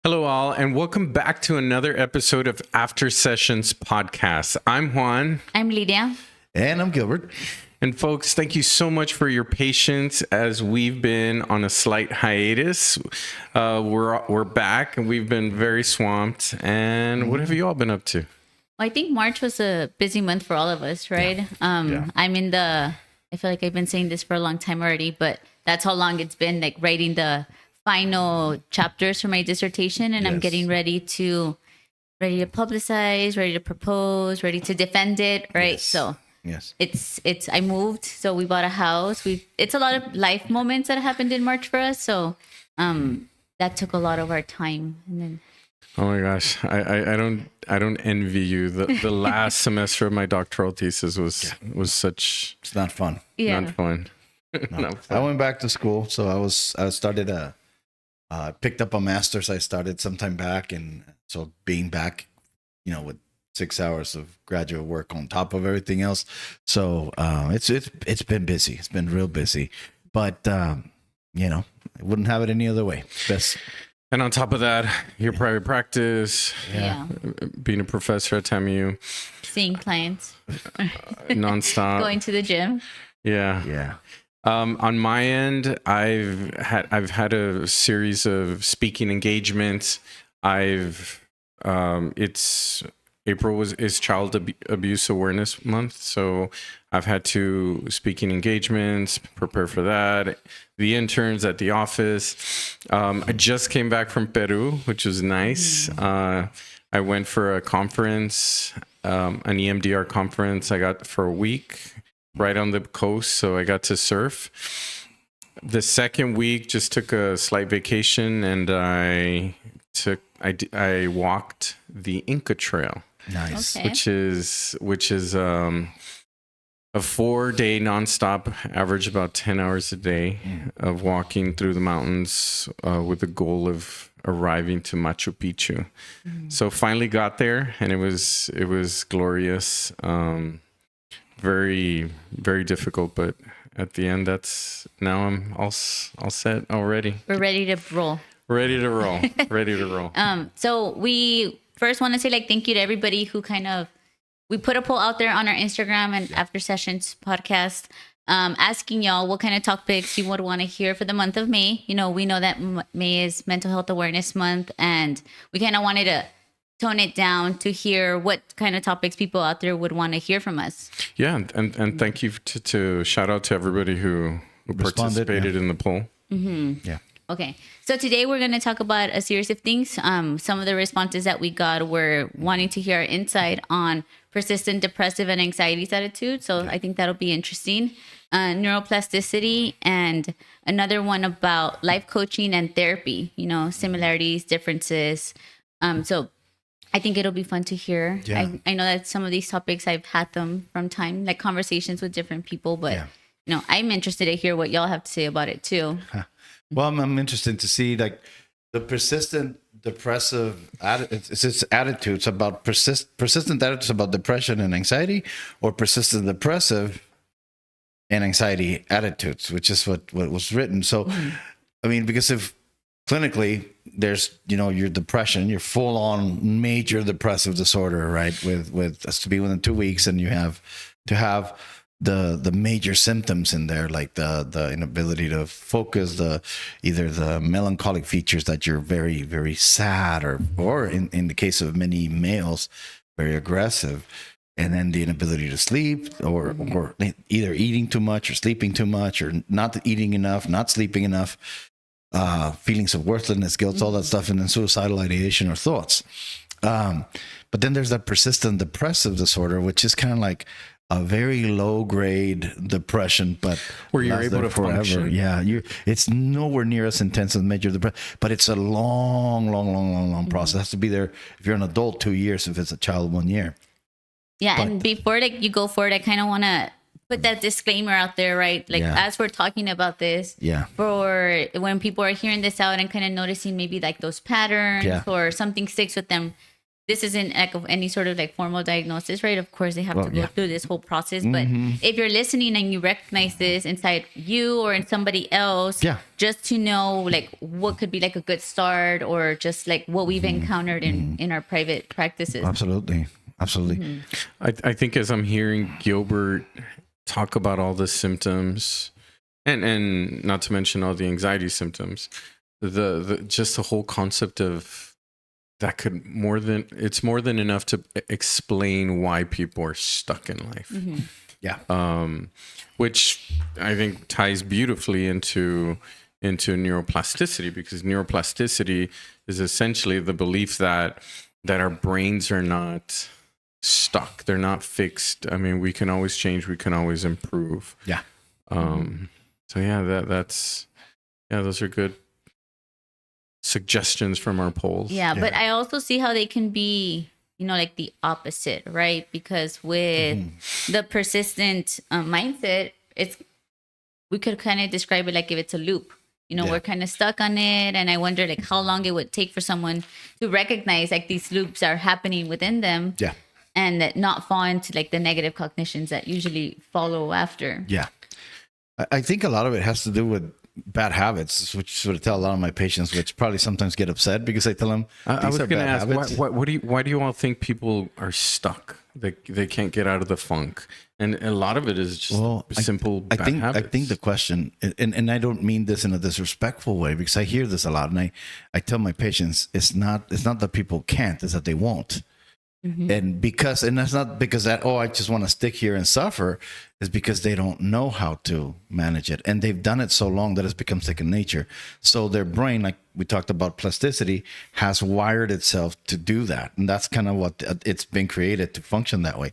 Hello, all, and welcome back to another episode of After Sessions Podcast. I'm Juan. I'm Lydia. And I'm Gilbert. And folks, thank you so much for your patience as we've been on a slight hiatus. We're back, and we've been very swamped. And what have you all been up to? Well, I think March was a busy month for all of us, right? I feel like I've been saying this for a long time already, but that's how long it's been, like writing the final chapters for my dissertation, and I'm getting ready to publicize, ready to propose, ready to defend it, right? Yes. So Yes. it's I moved, so we bought a house. It's a lot of life moments that happened in March for us, so that took a lot of our time. And then Oh my gosh, I don't envy you. The last semester of my doctoral thesis was such It's not fun. not fun. No. Not fun. I went back to school, so I picked up a master's I started sometime back, and so being back, with 6 hours of graduate work on top of everything else. So it's been busy. It's been real busy, but I wouldn't have it any other way. Best. And on top of that, your private practice, yeah, being a professor at TAMU, seeing clients, nonstop. going to the gym. Yeah. Yeah. On my end, I've had a series of speaking engagements. April is Child Abuse Awareness Month, so I've had to speaking engagements, prepare for that. The interns at the office. I just came back from Peru, which was nice. I went for a conference, an EMDR conference. I got for a week right on the coast, so I got to surf. The second week, just took a slight vacation, and I walked the Inca Trail. Nice. Okay. Which is a 4-day nonstop, average about 10 hours a day of walking through the mountains with the goal of arriving to Machu Picchu. So finally got there, and it was glorious. Very, very difficult, but at the end, now I'm all set already. We're ready to roll. Ready to roll. Ready to roll. So we first want to say thank you to everybody who we put a poll out there on our Instagram and After Sessions podcast, asking y'all what kind of topics you would want to hear for the month of May. We know that May is Mental Health Awareness Month, and we kind of wanted to tone it down to hear what kind of topics people out there would want to hear from us. Yeah, and thank you to shout out to everybody who participated in the poll. Mm-hmm. Yeah. Okay, so today we're going to talk about a series of things. Some of the responses that we got were wanting to hear our insight on persistent depressive and anxiety attitudes. So I think that'll be interesting. Neuroplasticity, and another one about life coaching and therapy, similarities, differences. So I think it'll be fun to hear. Yeah. I know that some of these topics I've had them from time, like conversations with different people, but I'm interested to hear what y'all have to say about it too. Well, I'm interested to see the persistent depressive attitudes about persistent attitudes about depression and anxiety, or persistent depressive and anxiety attitudes, which is what was written. So, I mean, because if clinically there's your depression, your full on major depressive disorder, right? With has to be within 2 weeks, and you have to have the major symptoms in there, like the inability to focus, either the melancholic features that you're very, very sad, or in the case of many males, very aggressive, and then the inability to sleep, or either eating too much or sleeping too much, or not eating enough, not sleeping enough, feelings of worthlessness, guilt, all that stuff, and then suicidal ideation or thoughts. But then there's that persistent depressive disorder, which is kind of like a very low grade depression, but where you're able to forever. Function. Yeah, it's nowhere near as intense as major depression, but it's a long process. It has to be there if you're an adult 2 years, if it's a child 1 year. Yeah, and before you go forward, I kind of want to put that disclaimer out there, right? As we're talking about this, for when people are hearing this out and kind of noticing maybe like those patterns or something sticks with them, this isn't like of any sort of like formal diagnosis, right? Of course, they have to go yeah. through this whole process. But if you're listening and you recognize this inside you or in somebody else, Yeah. just to know like what could be like a good start, or just like what we've encountered in our private practices. Absolutely. Absolutely. I think as I'm hearing Gilbert talk about all the symptoms, and not to mention all the anxiety symptoms, the just the whole concept of that could it's more than enough to explain why people are stuck in life. Yeah. Which I think ties beautifully into neuroplasticity, because neuroplasticity is essentially the belief that our brains are not stuck, they're not fixed. I mean, we can always change, we can always improve. Yeah. So yeah, those are good suggestions from our polls. Yeah, but I also see how they can be, like the opposite, right? Because with the persistent mindset, we could kind of describe it like if it's a loop. We're kind of stuck on it, and I wonder like how long it would take for someone to recognize like these loops are happening within them. Yeah. And that not fall into like the negative cognitions that usually follow after. Yeah. I think a lot of it has to do with bad habits, which is what I tell a lot of my patients, which probably sometimes get upset because I tell them, I was going to ask, why do you all think people are stuck? They can't get out of the funk, and a lot of it is just simple bad habits. I think the question, and I don't mean this in a disrespectful way, because I hear this a lot, and I tell my patients, it's not that people can't, it's that they won't. And that's not because I just want to stick here and suffer. Is because they don't know how to manage it, and they've done it so long that it's become second nature. So their brain, like we talked about plasticity, has wired itself to do that, and that's kind of what it's been created to function that way.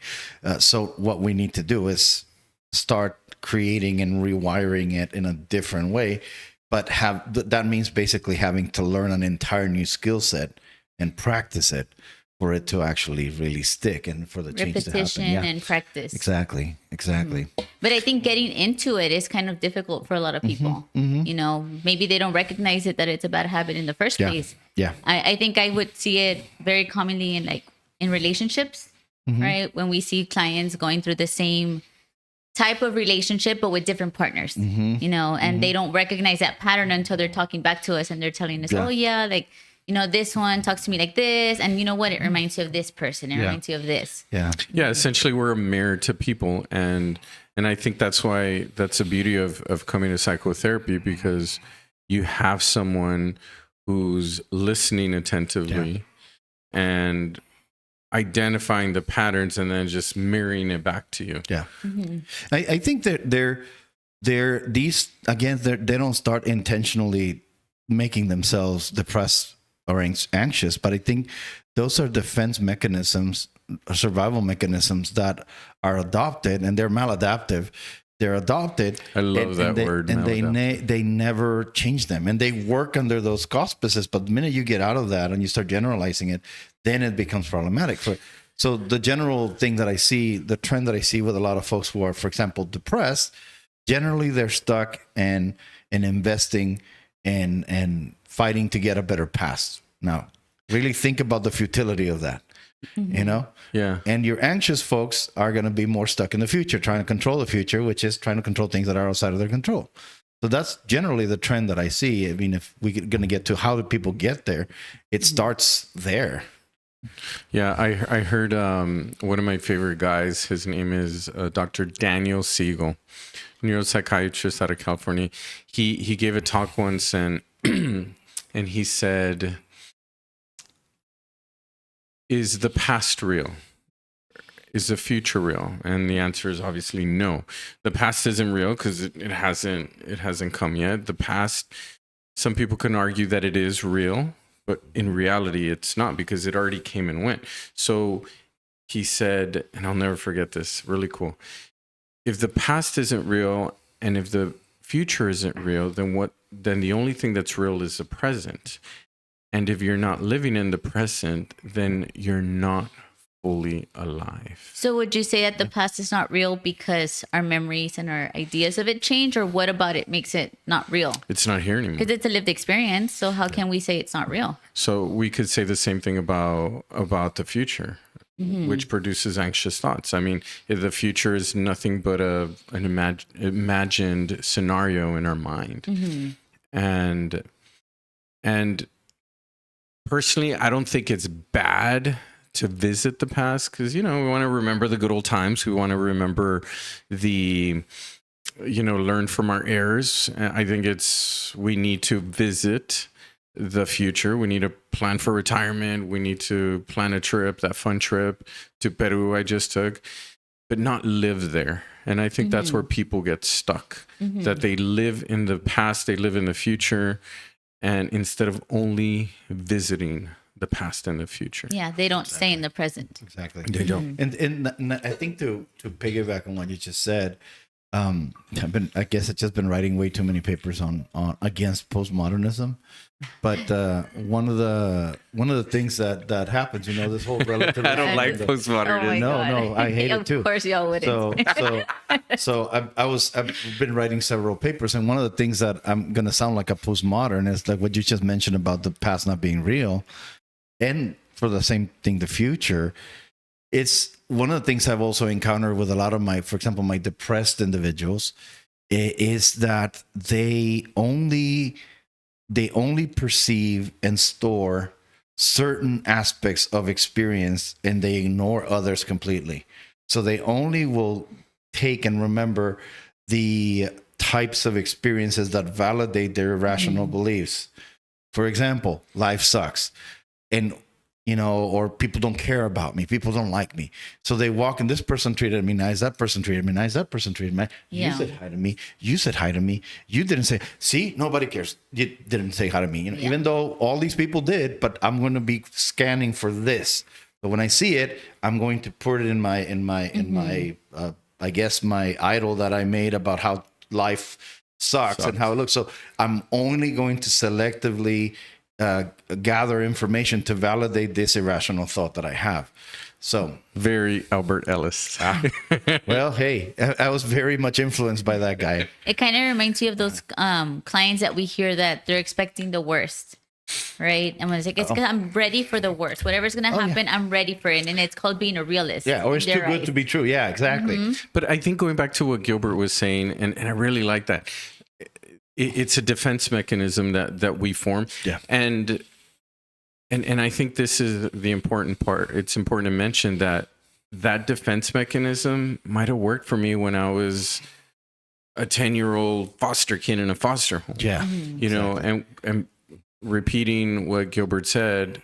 So what we need to do is start creating and rewiring it in a different way, but that means basically having to learn an entire new skill set and practice it for it to actually really stick and for the change to happen. Repetition and practice. Exactly. But I think getting into it is kind of difficult for a lot of people. Maybe they don't recognize it, that it's a bad habit in the first place. Yeah. I think I would see it very commonly in relationships, right? When we see clients going through the same type of relationship, but with different partners, and they don't recognize that pattern until they're talking back to us and they're telling us, oh yeah, like, this one talks to me like this, and you know what? It reminds you of this person. It reminds you of this. Yeah. Yeah. Essentially, we're a mirror to people, and I think that's the beauty of coming to psychotherapy, because you have someone who's listening attentively and identifying the patterns, and then just mirroring it back to you. Yeah. I think that they don't start intentionally making themselves depressed or anxious, but I think those are defense mechanisms, survival mechanisms that are adopted, and they're maladaptive. They're adopted. I love that word. And they never change them, and they work under those auspices. But the minute you get out of that and you start generalizing it, then it becomes problematic. So the general thing that I see, the trend that I see with a lot of folks who are, for example, depressed, generally they're stuck and investing and fighting to get a better past. Now, really think about the futility of that, Yeah. And your anxious folks are going to be more stuck in the future, trying to control the future, which is trying to control things that are outside of their control. So that's generally the trend that I see. I mean, if we're going to get to how do people get there, it starts there. Yeah, I heard one of my favorite guys, his name is Dr. Daniel Siegel, neuropsychiatrist out of California. He gave a talk once, and and he said, is the past real? Is the future real? And the answer is obviously no. The past isn't real because it hasn't come yet. The past, some people can argue that it is real, but in reality, it's not, because it already came and went. So he said, and I'll never forget this, really cool. If the past isn't real and if the future isn't real, then the only thing that's real is the present. And if you're not living in the present, then you're not fully alive. So would you say that the past is not real because our memories and our ideas of it change, or what about it makes it not real? It's not here anymore. Because it's a lived experience. So how can we say it's not real? So we could say the same thing about the future, which produces anxious thoughts. I mean, if the future is nothing but an imagined scenario in our mind, and personally, I don't think it's bad to visit the past because, we want to remember the good old times. We want to remember learn from our errors. I think we need to visit the future. We need to plan for retirement. We need to plan a trip, that fun trip to Peru I just took, but not live there. And I think that's where people get stuck, that they live in the past, they live in the future. And instead of only visiting the past and the future. Yeah, they don't stay in the present. Exactly. They don't. And I think to piggyback on what you just said, I guess I've just been writing way too many papers on against postmodernism. But one of the things that happens, this whole relativity. I don't like postmodernism. No, I hate it too. Of course, y'all wouldn't. So I've been writing several papers, and one of the things that I'm gonna sound like a postmodern is like what you just mentioned about the past not being real, and for the same thing, the future. It's one of the things I've also encountered with a lot of for example, my depressed individuals, is that they only perceive and store certain aspects of experience and they ignore others completely. So they only will take and remember the types of experiences that validate their irrational beliefs. For example, life sucks. And or people don't care about me. People don't like me. So they walk and this person treated me nice. That person treated me nice. That person treated me nice. Yeah. You said hi to me. You said hi to me. You didn't say, see, nobody cares. You didn't say hi to me. Even though all these people did, but I'm going to be scanning for this. But when I see it, I'm going to put it in my I guess my idol that I made about how life sucks and how it looks. So I'm only going to selectively gather information to validate this irrational thought that I have. So very Albert Ellis. Well, hey, I was very much influenced by that guy. It kind of reminds you of those clients that we hear that they're expecting the worst, right? And when it's like, it's 'cause I'm ready for the worst. Whatever's going to happen, I'm ready for it. And it's called being a realist. Yeah, or it's too good to be true. Yeah, exactly. But I think going back to what Gilbert was saying, and I really like that, it's a defense mechanism that we form. Yeah. And I think this is the important part. It's important to mention that defense mechanism might have worked for me when I was a 10-year-old foster kid in a foster home. Yeah. And repeating what Gilbert said,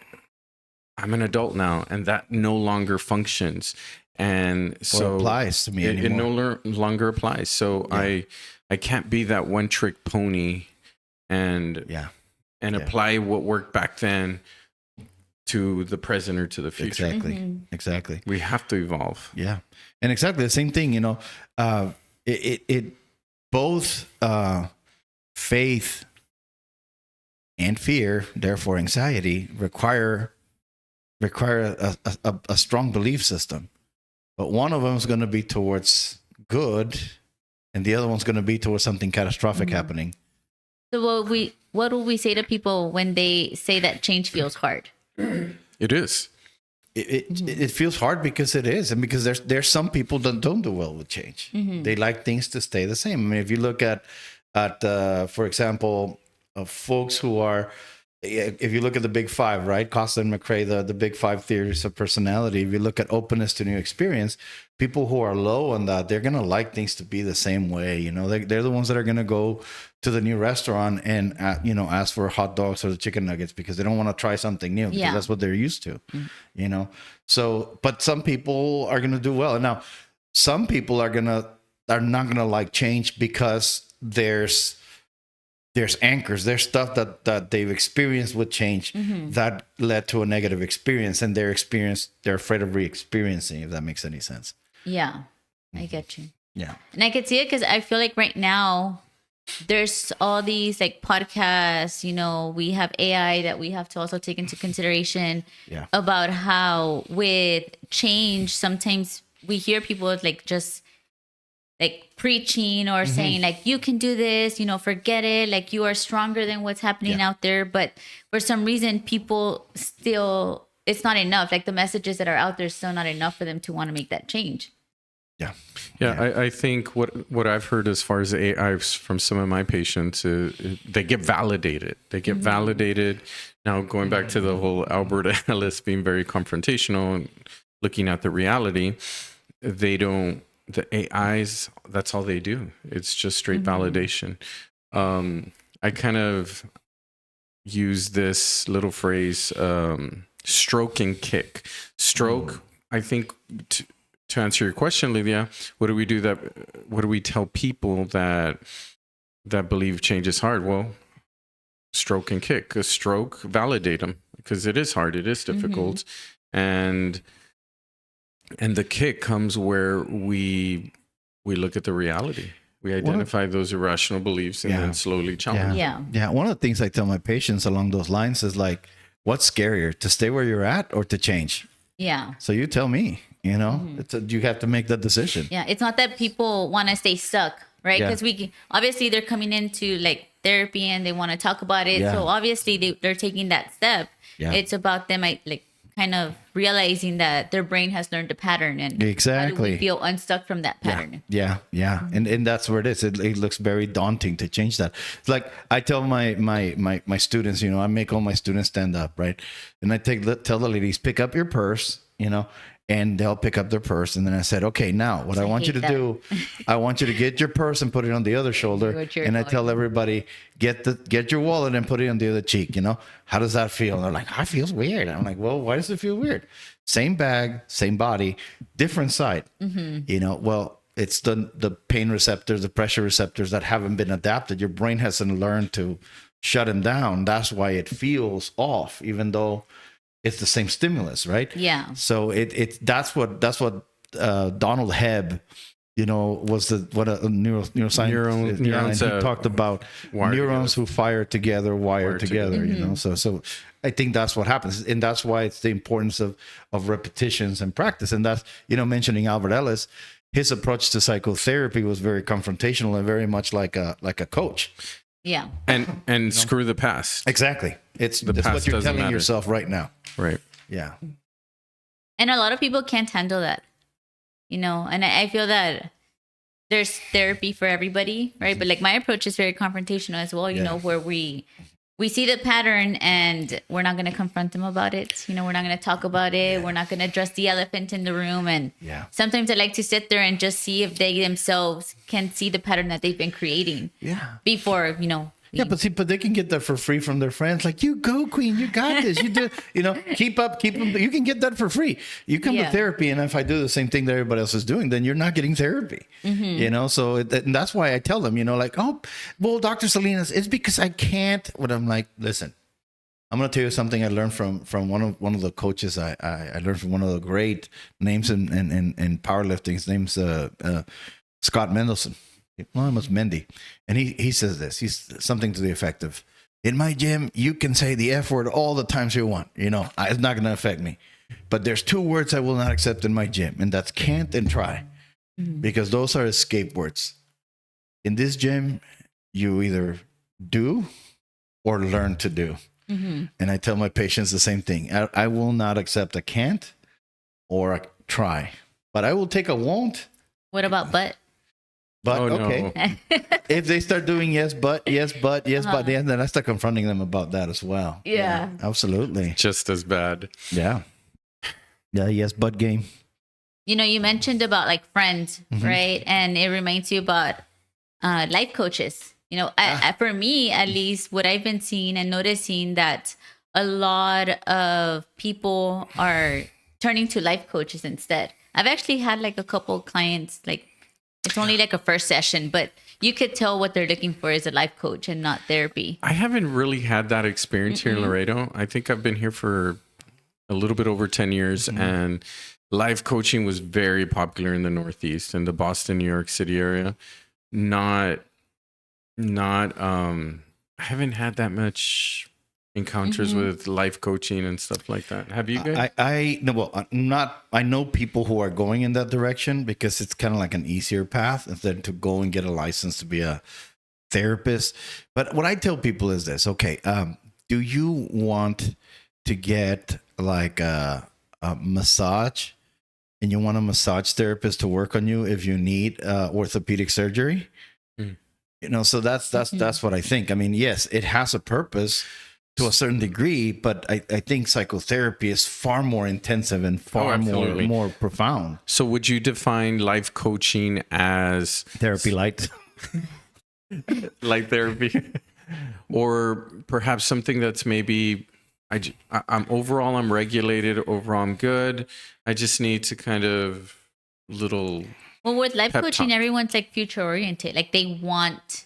I'm an adult now and that no longer functions. And so applies to me it anymore. no longer applies. So I can't be that one trick pony and apply what worked back then to the present or to the future. Exactly. We have to evolve. Yeah. And exactly the same thing, it both faith and fear, therefore anxiety, require a strong belief system. But one of them is going to be towards good, and the other one's going to be towards something catastrophic happening. So what will we say to people when they say that change feels hard? It is. It feels hard because it is, and because there's some people that don't do well with change. They like things to stay the same. I mean, if you look at for example, folks who are, if you look at the big five, right? Costa and McRae, the big five theories of personality. If you look at openness to new experience, people who are low on that, they're going to like things to be the same way. They're the ones that are going to go to the new restaurant and, ask for hot dogs or the chicken nuggets because they don't want to try something new because that's what they're used to, So, but some people are going to do well. And now some people are not going to like change because there's anchors, there's stuff that they've experienced with change that led to a negative experience, and they're afraid of re-experiencing, if that makes any sense. Yeah, I get you. Yeah. And I could see it because I feel like right now there's all these like podcasts, we have AI that we have to also take into consideration Yeah. about how with change, sometimes we hear people like just like preaching or saying like, you can do this, forget it. Like you are stronger than what's happening Yeah. out there. But for some reason, people still, it's not enough. Like the messages that are out there is still not enough for them to want to make that change. Yeah. Yeah, I think what I've heard as far as AI from some of my patients is they get validated. They get validated. Now, going back to the whole Albert Ellis being very confrontational and looking at the reality, the AIs, that's all they do. It's just straight validation. I kind of use this little phrase, stroke and kick. Stroke, I think, to answer your question, Lydia, what do we tell people that believe change is hard? Well, stroke and kick. A stroke, validate them, because it is hard, it is difficult. And the kick comes where we look at the reality. We identify those irrational beliefs and then slowly challenge them. Yeah. One of the things I tell my patients along those lines is like, what's scarier, to stay where you're at or to change? Yeah. So you tell me, you have to make that decision. Yeah. It's not that people want to stay stuck, right? Yeah. Because obviously they're coming into like therapy and they want to talk about it. Yeah. So obviously they're taking that step. Yeah. It's about them like kind of realizing that their brain has learned a pattern and Exactly. how do we feel unstuck from that pattern. Yeah. And that's where it is. It looks very daunting to change that. It's like I tell my students, I make all my students stand up, right? And I tell the ladies, pick up your purse, and they'll pick up their purse. And then I said, okay, now what I want you to do, I want you to get your purse and put it on the other shoulder. And I tell everybody, get your wallet and put it on the other cheek. How does that feel? And they're like, it feels weird. I'm like, well, why does it feel weird? Same bag, same body, different side. Well, it's the pain receptors, the pressure receptors that haven't been adapted. Your brain hasn't learned to shut them down. That's why it feels off, even though it's the same stimulus, right? Yeah. So that's what Donald Hebb, was what a neuroscientist. And he talked about neurons who fire together, wire together. So I think that's what happens, and that's why it's the importance of repetitions and practice. And that's mentioning Albert Ellis, his approach to psychotherapy was very confrontational and very much like a coach. Yeah. And screw the past. Exactly. It's past what you're doesn't telling matter. yourself right now. Right. Yeah. And a lot of people can't handle that, and I feel that there's therapy for everybody, right? But like my approach is very confrontational as well, where we see the pattern and we're not going to confront them about it. We're not going to talk about it. Yeah. We're not going to address the elephant in the room. And sometimes I like to sit there and just see if they themselves can see the pattern that they've been creating before, but they can get that for free from their friends. Like, you go, Queen, you got this. You do, keep them. You can get that for free. You come to therapy, and if I do the same thing that everybody else is doing, then you're not getting therapy. So and that's why I tell them, like, oh, well, Dr. Salinas, it's because I can't. But I'm like, listen, I'm going to tell you something I learned from one of the coaches. I learned from one of the great names in powerlifting. His name's Scott Mendelson. Well, it was Mendy. And he says this. He's something to the effect of, in my gym, you can say the F word all the times you want. It's not going to affect me. But there's 2 words I will not accept in my gym, and that's can't and try. Because those are escape words. In this gym, you either do or learn to do. And I tell my patients the same thing. I will not accept a can't or a try. But I will take a won't. What about but? But okay, if they start doing yes, but, then I start confronting them about that as well. Yeah. Absolutely. Just as bad. Yeah. Yes, but game. You mentioned about like friends, right? And it reminds you about life coaches. For me, at least, what I've been seeing and noticing that a lot of people are turning to life coaches instead. I've actually had like a couple clients, like, it's only like a first session, but you could tell what they're looking for is a life coach and not therapy. I haven't really had that experience here in Laredo. I think I've been here for a little bit over 10 years, and life coaching was very popular in the Northeast and the Boston, New York City area. Not Not I haven't had that much encounters with life coaching and stuff like that. Have you guys? I no, well, not. I know people who are going in that direction because it's kind of like an easier path than to go and get a license to be a therapist. But what I tell people is this: okay, do you want to get like a massage, and you want a massage therapist to work on you if you need orthopedic surgery? Mm. You know, so that's what I think. I mean, yes, it has a purpose to a certain degree, but I think psychotherapy is far more intensive and far absolutely. more profound. So would you define life coaching as Therapy light. light therapy, or perhaps something that's maybe I'm overall I'm regulated, overall I'm good. I just need to kind of little Well, with life pep coaching, talk. everyone's like future oriented. Like they want,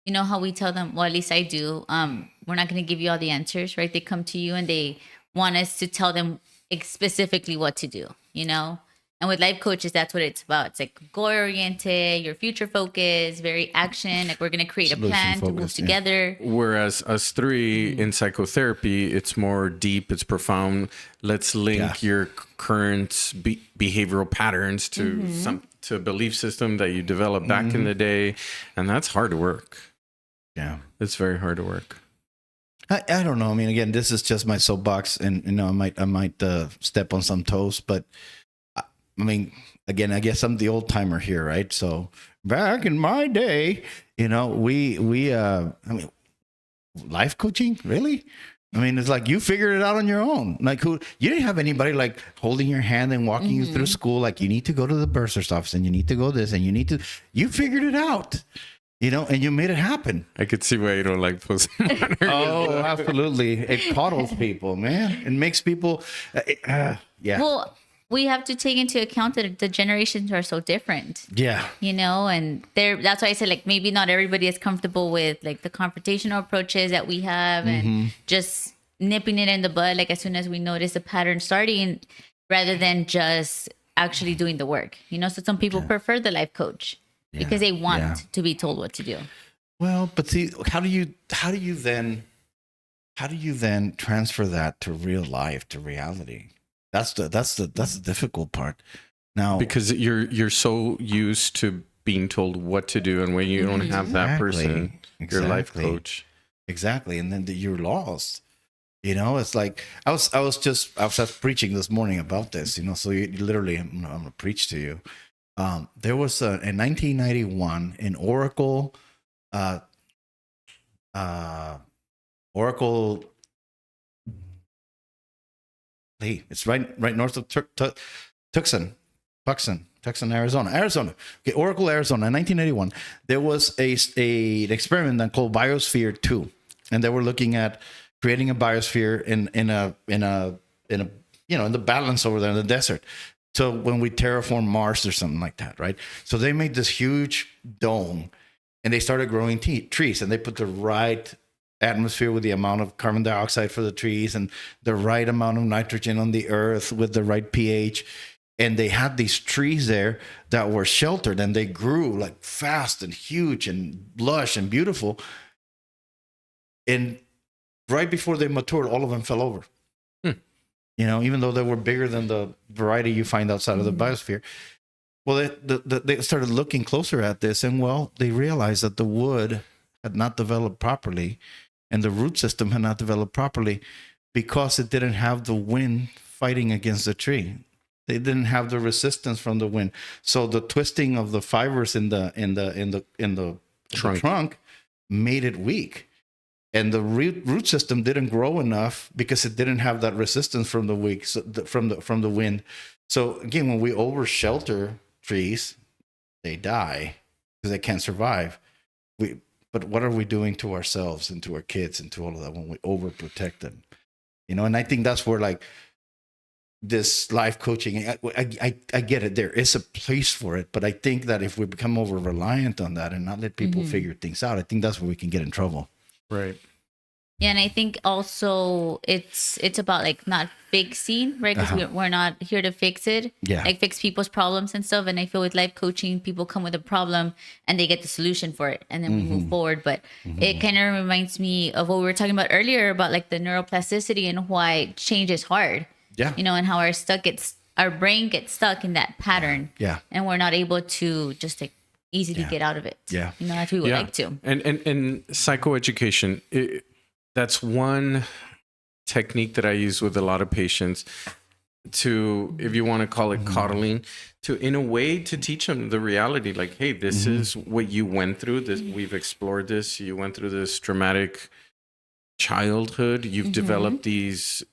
you know how we tell them, well, at least I do. We're not going to give you all the answers, right? They come to you and they want us to tell them specifically what to do, you know? And with life coaches, that's what it's about. It's like goal oriented, your future focused, very action. Like we're going to create a Solution plan to move focused, yeah. together. Whereas us three in psychotherapy, it's more deep, it's profound. Let's link your current behavioral patterns to to a belief system that you developed back in the day, and that's hard work. Yeah. It's very hard to work. I don't know. I mean, again, this is just my soapbox, and you know, I might step on some toes, but I mean, again, I guess I'm the old timer here, right? So back in my day, you know, I mean, life coaching, really? I mean, it's like you figured it out on your own. Like, you didn't have anybody like holding your hand and walking you through school. Like, you need to go to the bursar's office, and you need to go this, and you figured it out. You know, and you made it happen. I could see why you don't like postmodern. Oh, absolutely. It coddles people, man. It makes people, yeah. Well, we have to take into account that the generations are so different. Yeah. You know, and that's why I said like maybe not everybody is comfortable with like the confrontational approaches that we have and just nipping it in the bud like as soon as we notice a pattern starting rather than just actually doing the work. You know, so some people prefer the life coach because they want to be told what to do. Well, but see, how do you then transfer that to real life, to reality? That's the difficult part. Now, Because you're so used to being told what to do, and when you don't have that person, your life coach. Exactly, and then you're lost. You know, it's like I was preaching this morning about this. You know, so you literally, I'm gonna preach to you. There was in 1991 in Oracle, Oracle. Hey, it's right north of Tucson, Arizona. Okay, Oracle, Arizona. In 1981, there was an experiment done called Biosphere 2, and they were looking at creating a biosphere in the balance over there in the desert. So when we terraform Mars or something like that, right? So they made this huge dome, and they started growing trees, and they put the right atmosphere with the amount of carbon dioxide for the trees and the right amount of nitrogen on the earth with the right pH. And they had these trees there that were sheltered, and they grew like fast and huge and lush and beautiful. And right before they matured, all of them fell over. You know, even though they were bigger than the variety you find outside of the biosphere. Well, they started looking closer at this, and well, they realized that the wood had not developed properly, and the root system had not developed properly because it didn't have the wind fighting against the tree. They didn't have the resistance from the wind. So the twisting of the fibers in the trunk made it weak. And the root system didn't grow enough because it didn't have that resistance from the wind. So again, when we over shelter trees, they die because they can't survive. But what are we doing to ourselves and to our kids and to all of that when we overprotect them? You know, and I think that's where like this life coaching, I get it. There is a place for it, but I think that if we become over reliant on that and not let people figure things out, I think that's where we can get in trouble. Right. Yeah, and I think also it's about like not fixing, right? Because we're not here to fix it, Yeah. like fix people's problems and stuff. And I feel with life coaching, people come with a problem and they get the solution for it, and then we move forward. But it kind of reminds me of what we were talking about earlier about like the neuroplasticity and why change is hard. Yeah. You know, and how our brain gets stuck in that pattern. Yeah. And we're not able to just like easily get out of it. Yeah. You know, as we would like to. And psychoeducation, that's one technique that I use with a lot of patients to, if you want to call it coddling, to in a way to teach them the reality. Like, hey, this is what you went through. This we've explored this. You went through this traumatic childhood. You've developed these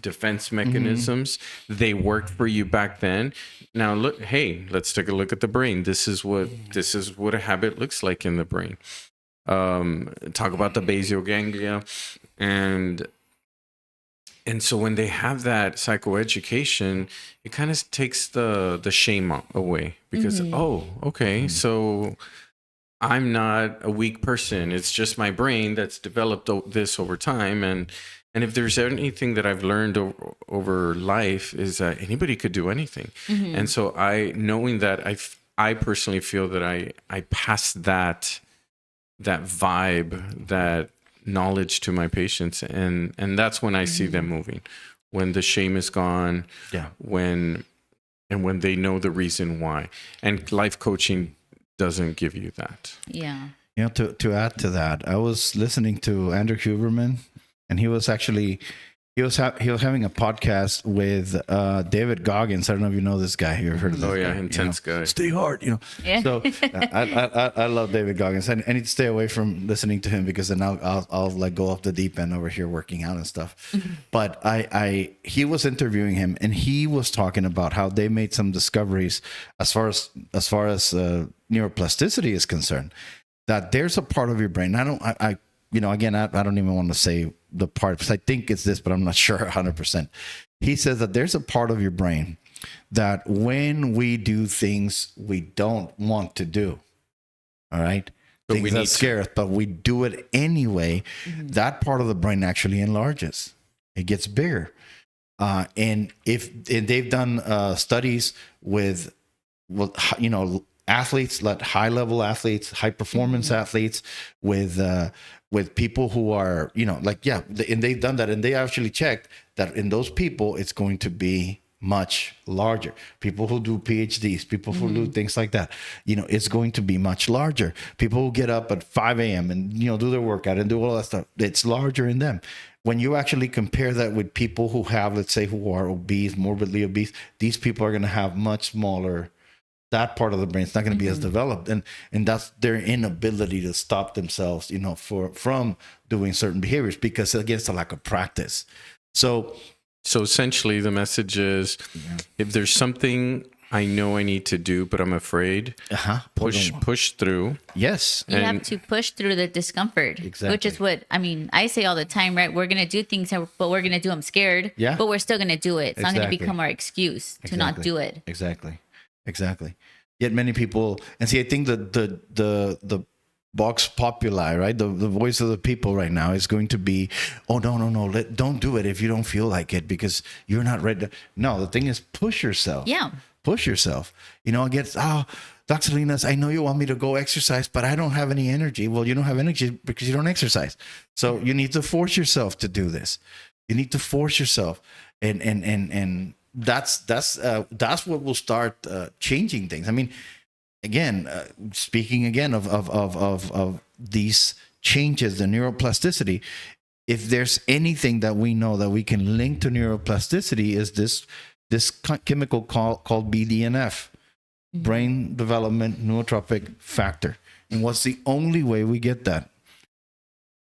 defense mechanisms. They worked for you back then. Now look, hey, let's take a look at the brain. This is what a habit looks like in the brain. Talk about the basal ganglia, and so when they have that psychoeducation, it kind of takes the shame away, because okay, so I'm not a weak person. It's just my brain that's developed this over time. And if there's anything that I've learned over life, is that anybody could do anything. And so knowing that, I personally feel that I pass that vibe, that knowledge to my patients. And that's when I see them moving, when the shame is gone, when they know the reason why. And life coaching doesn't give you that. Yeah. You know, to add to that, I was listening to Andrew Huberman, and he was having a podcast with David Goggins. I don't know if you know this guy. You've heard of this? Oh yeah, guy, intense you know? guy. Stay hard, you know. Yeah. So I love David Goggins. I need to stay away from listening to him, because then I'll like go off the deep end over here working out and stuff. But he was interviewing him, and he was talking about how they made some discoveries as far as neuroplasticity is concerned. That there's a part of your brain. I don't even want to say the part, because I think it's this, but I'm not sure 100%. He says that there's a part of your brain that when we do things we don't want to do, all right, but things that scare us, but we do it anyway, that part of the brain actually enlarges. It gets bigger. And they've done studies with athletes, like high level athletes, high performance athletes, with people who are, and they've done that, and they actually checked that in those people, it's going to be much larger. People who do PhDs, people who do things like that, it's going to be much larger. People who get up at 5 a.m. and, do their workout and do all that stuff, it's larger in them. When you actually compare that with people who have, let's say, who are obese, morbidly obese, these people are going to have much smaller. That part of the brain is not going to be as developed, and that's their inability to stop themselves, from doing certain behaviors, because again, it's a lack of practice. So essentially, the message is, if there's something I know I need to do, but I'm afraid, push through. Yes, you have to push through the discomfort, which is what I say all the time, right? We're going to do things, but we're going to do them scared. Yeah, but we're still going to do it. It's not going to become our excuse to not do it. Exactly. Yet many people, and see, I think the vox populi, right? The voice of the people right now is going to be, oh, no, don't do it if you don't feel like it, because you're not ready. No, the thing is, push yourself. Yeah. Push yourself. Against, Dr. Salinas, I know you want me to go exercise, but I don't have any energy. Well, you don't have energy because you don't exercise. So you need to force yourself to do this. You need to force yourself. And that's what will start changing things. I mean, again, speaking again of these changes, the neuroplasticity, if there's anything that we know that we can link to neuroplasticity, is this chemical called BDNF, brain development neurotrophic factor. And what's the only way we get that?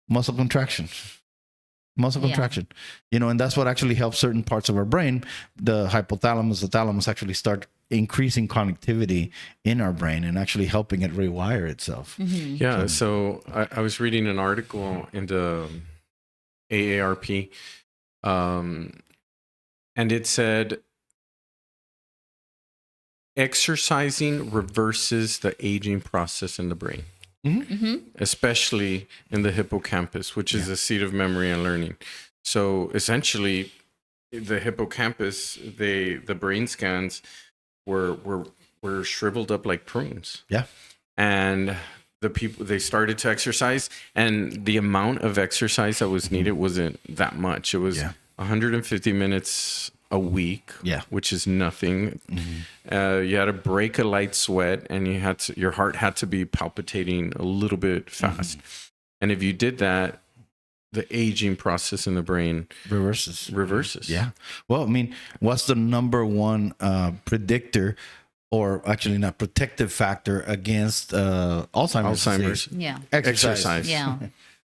Muscle contraction, and that's what actually helps certain parts of our brain. The hypothalamus, the thalamus actually start increasing connectivity in our brain and actually helping it rewire itself. Yeah. So I was reading an article in the AARP, and it said exercising reverses the aging process in the brain. especially in the hippocampus, which is the seat of memory and learning. So essentially, the hippocampus, the brain scans were shriveled up like prunes. Yeah. And the people, they started to exercise, and the amount of exercise that was needed wasn't that much. It was 150 minutes a week, which is nothing. You had to break a light sweat, and your heart had to be palpitating a little bit fast. And if you did that, the aging process in the brain reverses. Yeah. Well, I mean, what's the number one predictor, or actually not protective factor against Alzheimer's? Yeah. Exercise. Yeah.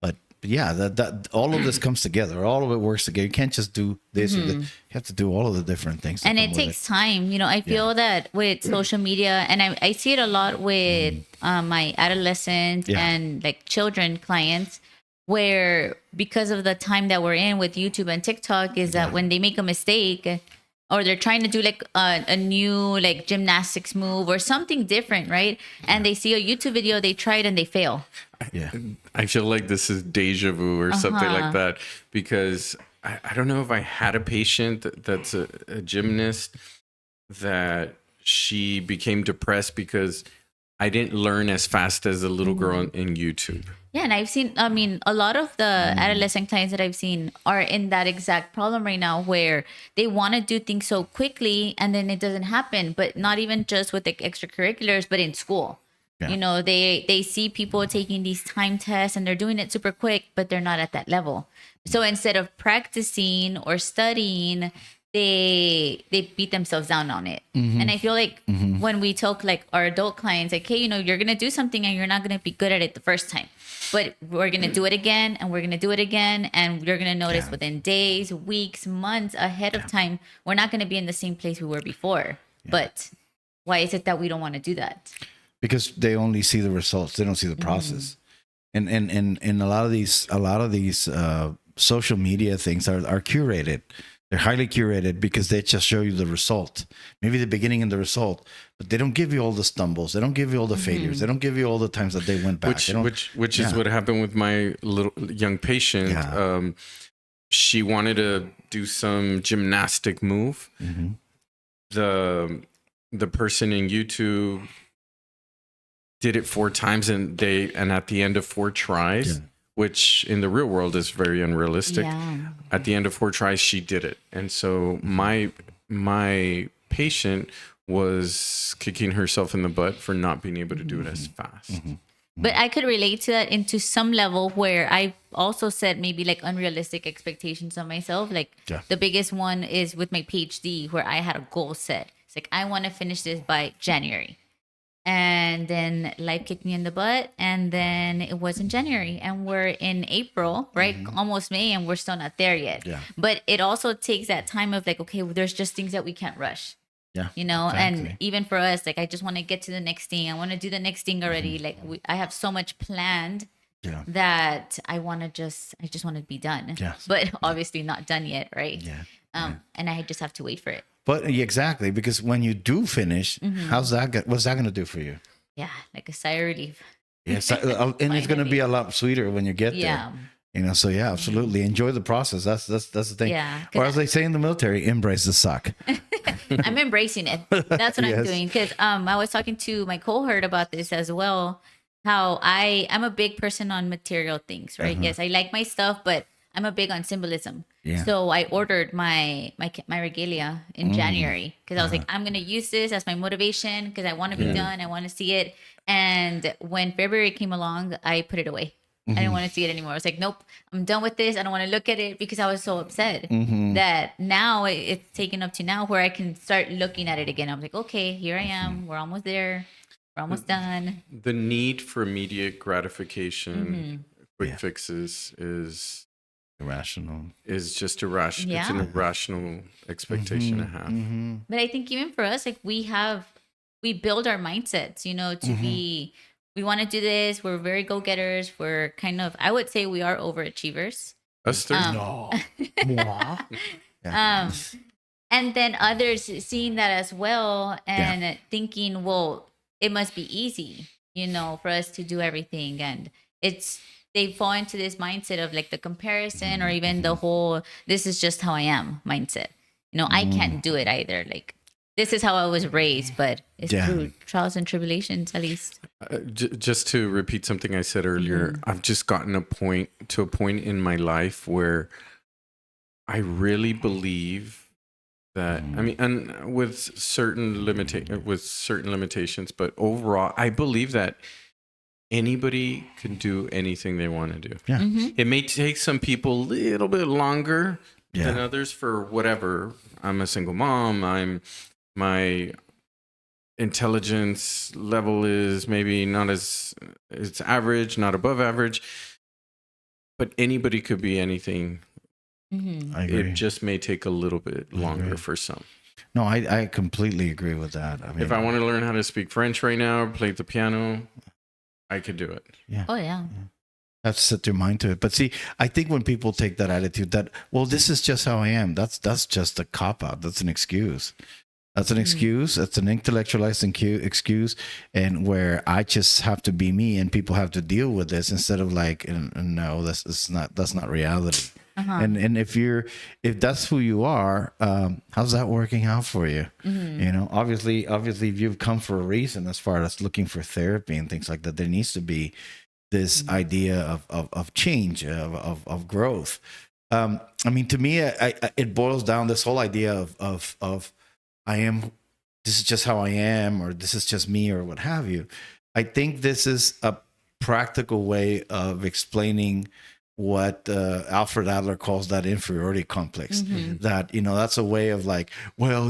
But yeah, that all of this comes together. All of it works together. You can't just do this or that. You have to do all of the different things. And it takes time. You know, I feel that with social media, and I see it a lot with my adolescent and like children clients, where because of the time that we're in with YouTube and TikTok, is that when they make a mistake, or they're trying to do like a new like gymnastics move or something different, right? And they see a YouTube video, they try it and they fail. Yeah. I feel like this is deja vu or something like that, because I don't know if I had a patient that's a gymnast that she became depressed because I didn't learn as fast as a little girl in YouTube. Yeah, and I've seen, I mean, a lot of the adolescent clients that I've seen are in that exact problem right now, where they want to do things so quickly and then it doesn't happen, but not even just with the extracurriculars, but in school. Yeah. You know, they see people taking these time tests and they're doing it super quick, but they're not at that level. So instead of practicing or studying, they beat themselves down on it. And I feel like when we talk like our adult clients, like, hey, you know, you're going to do something and you're not going to be good at it the first time, but we're going to do it again and we're going to do it again. And you're going to notice within days, weeks, months ahead of time, we're not going to be in the same place we were before. But why is it that we don't want to do that? Because they only see the results. They don't see the process. And a lot of these social media things are curated. They're highly curated because they just show you the result, maybe the beginning and the result, but they don't give you all the stumbles. They don't give you all the failures. They don't give you all the times that they went back. Which is what happened with my little young patient. Yeah. She wanted to do some gymnastic move. The person in YouTube did it 4 times, and at the end of 4 tries. Which in the real world is very unrealistic. Yeah. At the end of 4 tries, she did it. And so my patient was kicking herself in the butt for not being able to do it as fast. But I could relate to that into some level, where I also set maybe like unrealistic expectations on myself. Like the biggest one is with my PhD, where I had a goal set. It's like, I want to finish this by January. And then life kicked me in the butt, and then it was in January, and we're in April, right? Almost May, and we're still not there yet. Yeah. But it also takes that time of like, okay, well, there's just things that we can't rush. Yeah. You know, exactly. And even for us, like, I just want to get to the next thing. I want to do the next thing already. Like I have so much planned that I just want to be done. Yes. But obviously not done yet, right? Yeah. And I just have to wait for it. But exactly, because when you do finish, what's that going to do for you? Yeah, like a sigh of relief. Yes, and it's going to be a lot sweeter when you get there. You know, so yeah, absolutely enjoy the process. That's the thing. Yeah. Or as they say in the military, embrace the suck. I'm embracing it. That's what I'm doing. Because I was talking to my cohort about this as well. How I'm a big person on material things, right? Yes, I like my stuff, but I'm a big on symbolism. Yeah. So I ordered my regalia in January, because I was like, I'm going to use this as my motivation, because I want to be done. I want to see it. And when February came along, I put it away. I didn't want to see it anymore. I was like, nope, I'm done with this. I don't want to look at it, because I was so upset that now it's taken up to now where I can start looking at it again. I'm like, okay, here I am. We're almost there. We're almost done. The need for immediate gratification, quick fixes is irrational. Is just irrational. Yeah. It's an irrational expectation to have. But I think even for us, like we build our mindsets, you know, to be, we want to do this. We're very go-getters. We're kind of, I would say we are overachievers. Us three? No. And then others seeing that as well and thinking, well, it must be easy. for us to do everything. And they fall into this mindset of like the comparison, or even the whole, this is just how I am mindset. I can't do it either. Like, this is how I was raised, but it's Yeah. through trials and tribulations, at least. Just to repeat something I said earlier, I've just gotten to a point in my life where I really believe that, I mean, and with certain limitations, but overall, I believe that anybody can do anything they want to do. Yeah. It may take some people a little bit longer than Yeah. others for whatever. I'm a single mom. My intelligence level is maybe not as, it's average, not above average, but anybody could be anything. I agree. It just may take a little bit longer for some. No, I completely agree with that. I mean, If I want to learn how to speak French right now or play the piano, I could do it. Oh, yeah. have to set your mind to it. But see, I think when people take that attitude that, well, this is just how I am, that's just a cop out. That's an excuse. That's an excuse. That's an intellectualized excuse, and where I just have to be me, and people have to deal with this instead of like, and no, that's not reality. And if that's who you are, how's that working out for you? You know, obviously, if you've come for a reason, as far as looking for therapy and things like that, there needs to be this idea of change, of growth. I mean, to me, it boils down this whole idea of this is just how I am, or this is just me, or what have you. I think this is a practical way of explaining what Alfred Adler calls that inferiority complex. That, that's a way of like, well,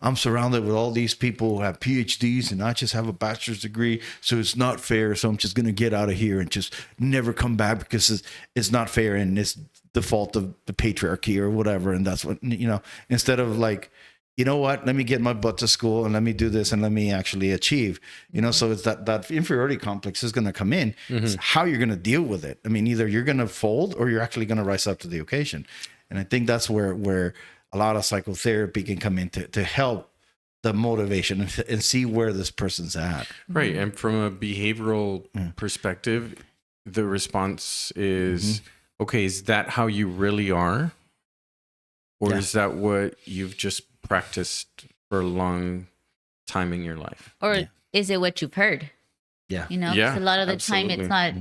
I'm surrounded with all these people who have PhDs and I just have a bachelor's degree, so it's not fair. So I'm just going to get out of here and just never come back because it's not fair and it's the fault of the patriarchy or whatever. And that's what, instead of like, you know what, let me get my butt to school and let me do this and let me actually achieve, so it's that inferiority complex is going to come in. It's how you're going to deal with it. I mean, either you're going to fold or you're actually going to rise up to the occasion. And I think that's where a lot of psychotherapy can come in to help the motivation and see where this person's at. Right. And from a behavioral perspective, the response is, okay, is that how you really are? Or is that what you've just practiced for a long time in your life? Or is it what you've heard? Yeah. 'Cause a lot of the time absolutely. it's not.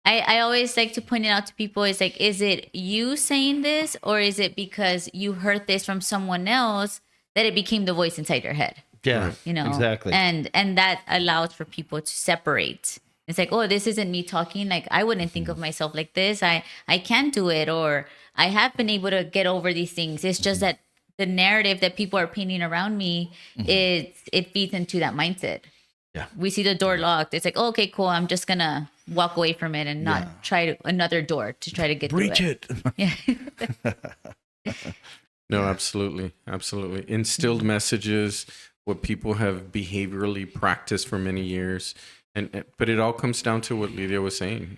I always like to point it out to people. It's like, is it you saying this, or is it because you heard this from someone else that it became the voice inside your head? Yeah. Exactly. And that allows for people to separate. It's like, oh, this isn't me talking. Like, I wouldn't think of myself like this. I can do it, or I have been able to get over these things. It's just that the narrative that people are painting around me, it feeds into that mindset. Yeah. We see the door locked. It's like, oh, okay, cool. I'm just gonna walk away from it and not try another door to try to get Breach through it. Yeah. No, absolutely. Absolutely. Instilled messages, what people have behaviorally practiced for many years. But it all comes down to what Lydia was saying.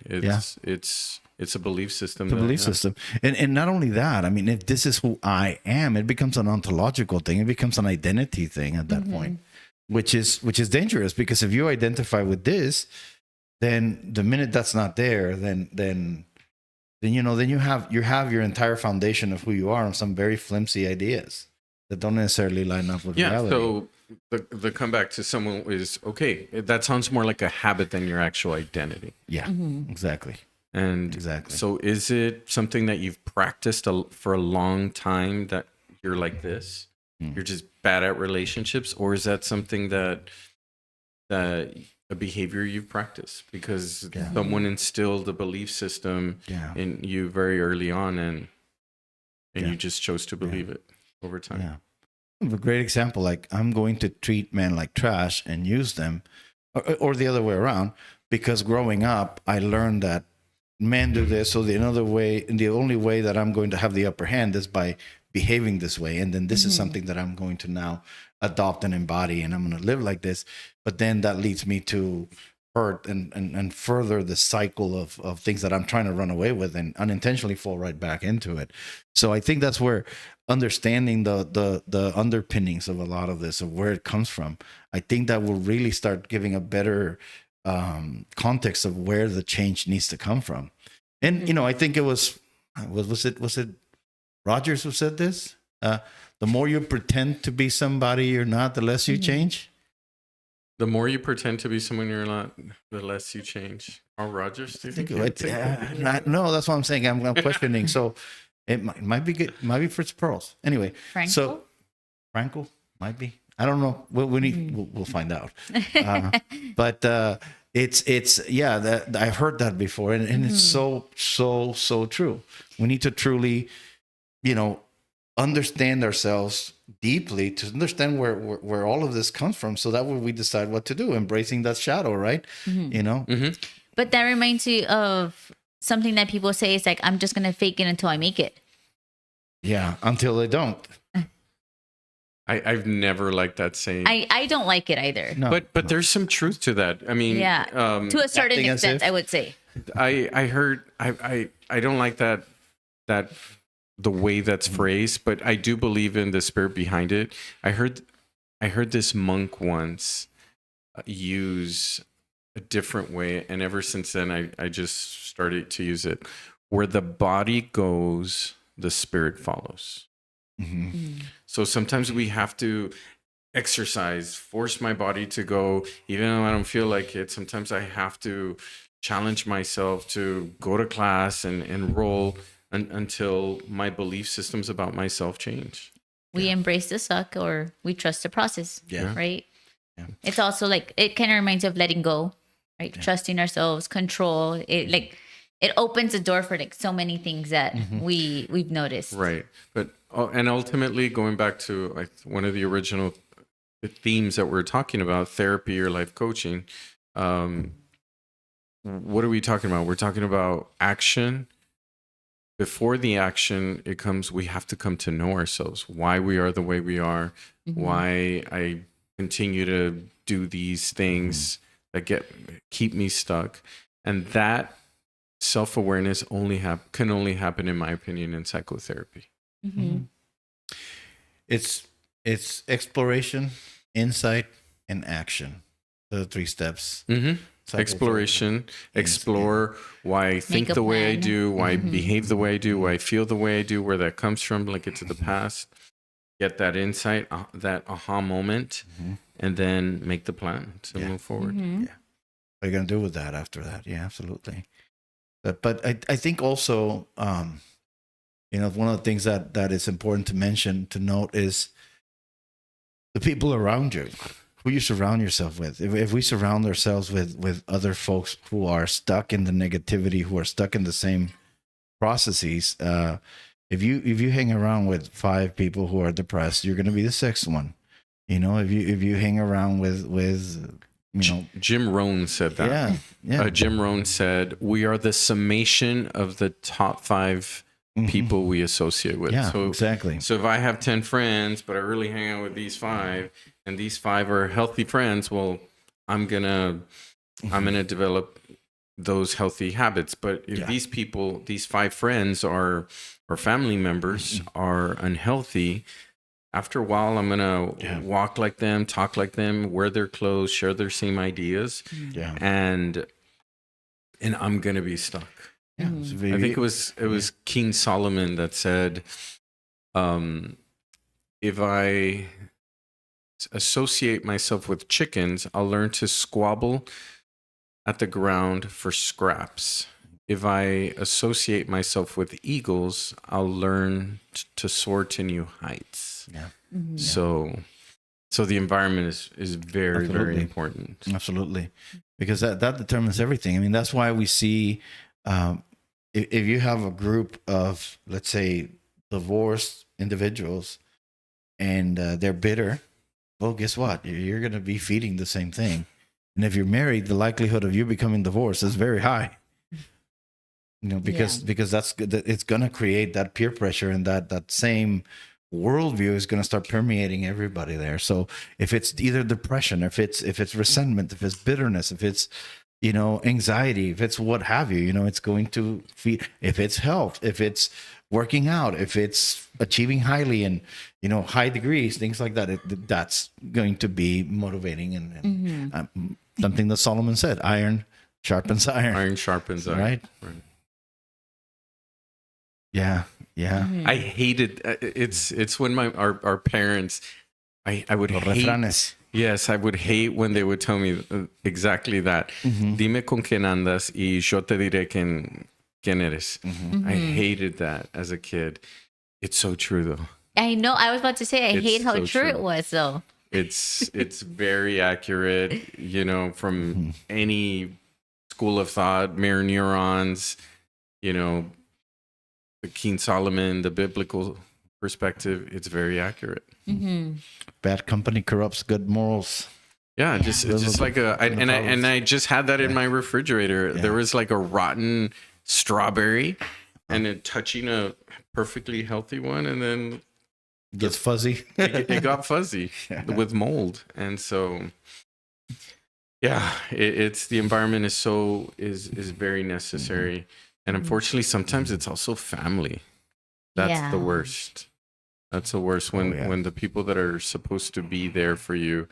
It's a belief system. The belief system. And not only that, I mean, if this is who I am, it becomes an ontological thing. It becomes an identity thing at that point, which is dangerous, because if you identify with this, then the minute that's not there, then you have your entire foundation of who you are on some very flimsy ideas that don't necessarily line up with reality. So the comeback to someone is, okay, that sounds more like a habit than your actual identity. Yeah, exactly. And Exactly. so is it something that you've practiced for a long time, that you're like this? You're just bad at relationships? Or is that something that a behavior you've practiced because someone instilled a belief system in you very early on, and you just chose to believe it over time? Yeah. A great example, like, I'm going to treat men like trash and use them, or the other way around, because growing up, I learned that men do this. So the only way that I'm going to have the upper hand is by behaving this way. And then this is something that I'm going to now adopt and embody, and I'm going to live like this. But then that leads me to hurt and further the cycle of things that I'm trying to run away with, and unintentionally fall right back into it. So I think that's where understanding the underpinnings of a lot of this, of where it comes from, I think that will really start giving a better context of where the change needs to come from. And I think it was it Rogers who said this? The more you pretend to be somebody you're not, the less you change. The more you pretend to be someone you're not, the less you change. Carl Rogers, do you think? No, that's what I'm saying. I'm questioning. So it might be good. Might be Fritz Perls. Anyway, Frankel? so Frankel might be. I don't know. We'll find out. But it's that I've heard that before, and it's so true. We need to truly, understand ourselves deeply to understand where all of this comes from, so that way we decide what to do, embracing that shadow, right? But that reminds me of something that people say is like, I'm just gonna fake it until I make it. Yeah, until they don't. I've never liked that saying. I don't like it either. No, but there's some truth to that. I mean, to a certain extent, I would say. I heard I don't like that the way that's phrased, but I do believe in the spirit behind it. I heard this monk once use a different way, and ever since then I just started to use it. Where the body goes, the spirit follows. So sometimes we have to exercise, force my body to go, even though I don't feel like it. Sometimes I have to challenge myself to go to class and enroll until my belief systems about myself change. We embrace the suck, or we trust the process. Yeah. Right. Yeah. It's also like, it kind of reminds you of letting go, right? Yeah. Trusting ourselves, control. It opens the door for like so many things that we've noticed. Right. But and ultimately, going back to one of the original themes that we're talking about, therapy or life coaching, what are we talking about? We're talking about action. Before the action, we have to come to know ourselves, why we are the way we are, why I continue to do these things that keep me stuck. And that self-awareness can only happen, in my opinion, in psychotherapy. It's exploration, insight, and action. The 3 steps. Exploration, explore why I think the way I do, why I behave the way I do, why I feel the way I do, where that comes from, link it to the past, get that insight, that aha moment, and then make the plan to move forward. Yeah. What are you going to do with that after that? Yeah, absolutely. But I think also, one of the things that is important to note is the people around you. Who you surround yourself with. If we surround ourselves with other folks who are stuck in the negativity, who are stuck in the same processes, if you hang around with 5 people who are depressed, you're going to be the 6th one. If you hang around with Jim Rohn said that. Yeah. Jim Rohn said, "We are the summation of the top 5 people we associate with." Yeah, so, exactly. So if I have 10 friends, but I really hang out with these 5, and these 5 are healthy friends, well, I'm gonna develop those healthy habits. But if these 5 friends or family members are unhealthy, after a while, I'm gonna walk like them, talk like them, wear their clothes, share their same ideas, and I'm gonna be stuck. Yeah. I think it was King Solomon that said, if I associate myself with chickens, I'll learn to squabble at the ground for scraps. If I associate myself with eagles, I'll learn to soar to new heights. Yeah. So the environment is very, very important. Absolutely. Because that determines everything. I mean, that's why we see, if you have a group of, let's say, divorced individuals and they're bitter, well, guess what? You're going to be feeding the same thing. And if you're married, the likelihood of you becoming divorced is very high. Because it's going to create that peer pressure, and that same worldview is going to start permeating everybody there. So if it's either depression, if it's resentment, if it's bitterness, if it's anxiety, if it's what have you, it's going to feed. If it's health, if it's working out, if it's achieving highly and high degrees, things like that, that's going to be motivating and something that Solomon said, iron sharpens iron. Iron sharpens iron. Right? Yeah. Yeah. I hated it's when our parents I would Los hate refranes. yes, I would hate when they would tell me exactly that. Dime con quién andas y yo te diré quién eres. I hated that as a kid. It's so true though. I know. I was about to say, I It's hate how so true true. it was, though. It's very accurate, from any school of thought, mirror neurons, the King Solomon, the biblical perspective, it's very accurate. Bad company corrupts good morals. Yeah, just like I just had that in my refrigerator. Yeah. There was like a rotten strawberry and then touching a perfectly healthy one, and then Gets fuzzy. it got fuzzy with mold. And so yeah, it's the environment is very necessary. And unfortunately sometimes it's also family. That's the worst. That's the worst when the people that are supposed to be there for you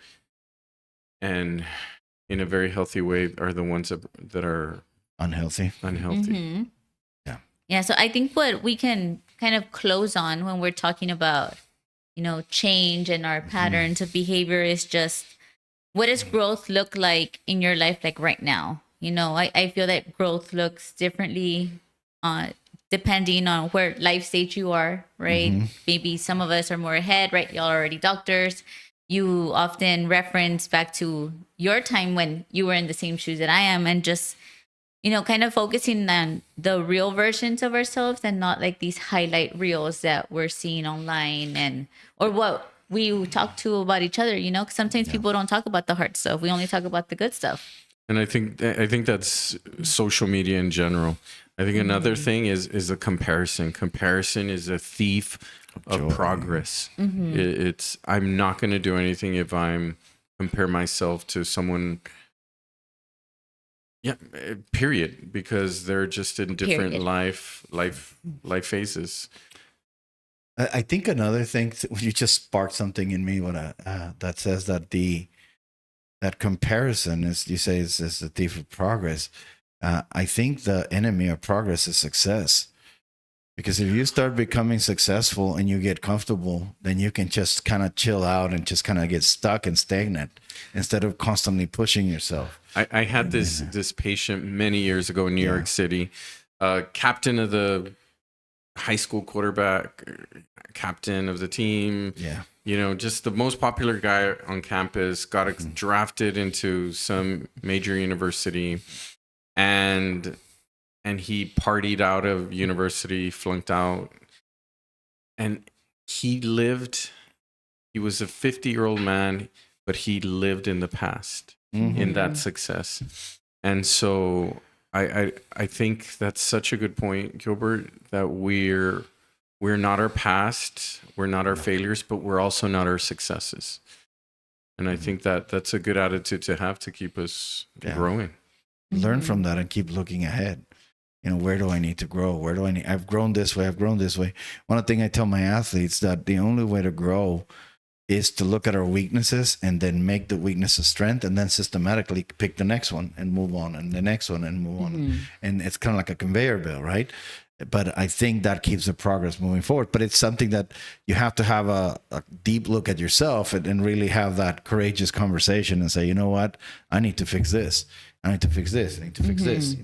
and in a very healthy way are the ones that are Unhealthy. unhealthy. Yeah. So I think what we can kind of close on when we're talking about, change and our patterns of behavior is just, what does growth look like in your life, like right now? I feel that growth looks differently depending on where life stage you are, right? Maybe some of us are more ahead, right? Y'all are already doctors. You often reference back to your time when you were in the same shoes that I am, and just, kind of focusing on the real versions of ourselves and not like these highlight reels that we're seeing online or what we talk to about each other, 'cause sometimes people don't talk about the hard stuff. We only talk about the good stuff. And I think that's social media in general. I think another thing is a comparison. Comparison is a thief of progress. It's I'm not going to do anything if I'm compare myself to someone. Yeah, period. Because they're just in different life phases. I think another thing, you just sparked something in me when that says that that comparison is, you say, is the thief of progress. I think the enemy of progress is success. Because if you start becoming successful and you get comfortable, then you can just kind of chill out and just kind of get stuck and stagnant instead of constantly pushing yourself. I had this patient many years ago in New York City, captain of the high school quarterback, captain of the team. Yeah. Just the most popular guy on campus, got drafted into some major university, and he partied out of university, flunked out, and he was a 50-year-old man, but he lived in the past in that success. And so I think that's such a good point, Gilbert, that we're not our past, we're not our failures, but we're also not our successes. And I think that's a good attitude to have to keep us growing. Learn from that and keep looking ahead. Where do I need to grow? I've grown this way. One of the things I tell my athletes, that the only way to grow is to look at our weaknesses and then make the weakness a strength, and then systematically pick the next one and move on, and the next one and move on. And it's kind of like a conveyor belt, right? But I think that keeps the progress moving forward. But it's something that you have to have a deep look at yourself and really have that courageous conversation and say, you know what? I need to fix this. I need to fix this. I need to fix this.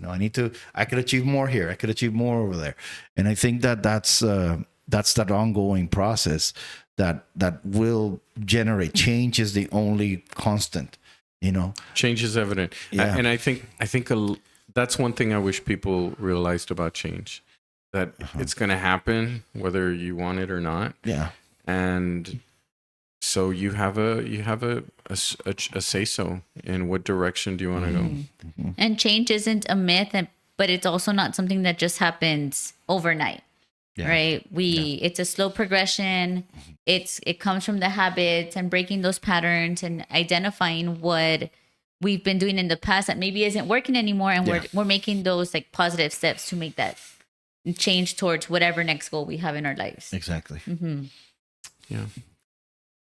I could achieve more here. I could achieve more over there. And I think that's that ongoing process that will generate change. Is the only constant, Change is evident. Yeah. And I think that's one thing I wish people realized about change, that it's going to happen whether you want it or not. Yeah. And so you have a say so in what direction do you want to go. And change isn't a myth, but it's also not something that just happens overnight. Yeah. Right? It's a slow progression. It comes from the habits and breaking those patterns and identifying what we've been doing in the past that maybe isn't working anymore, and we're making those like positive steps to make that change towards whatever next goal we have in our lives. Exactly. Yeah.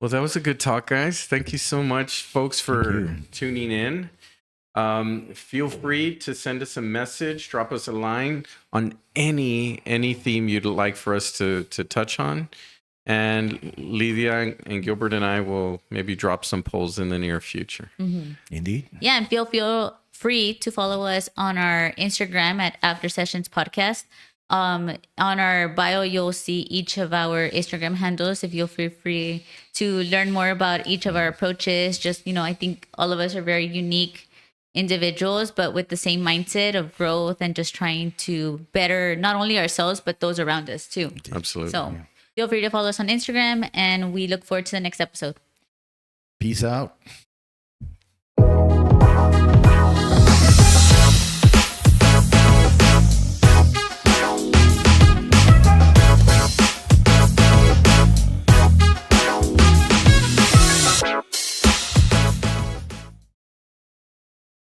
Well, that was a good talk, guys. Thank you so much, folks, for tuning in. Feel free to send us a message, drop us a line on any theme you'd like for us to touch on. And Lydia and Gilbert and I will maybe drop some polls in the near future. Indeed. Yeah, and feel free to follow us on our Instagram at After Sessions Podcast. On our bio, you'll see each of our Instagram handles. If you'll feel free to learn more about each of our approaches, just I think all of us are very unique individuals, but with the same mindset of growth and just trying to better not only ourselves but those around us too. Absolutely. So feel free to follow us on Instagram, and we look forward to the next episode. Peace out.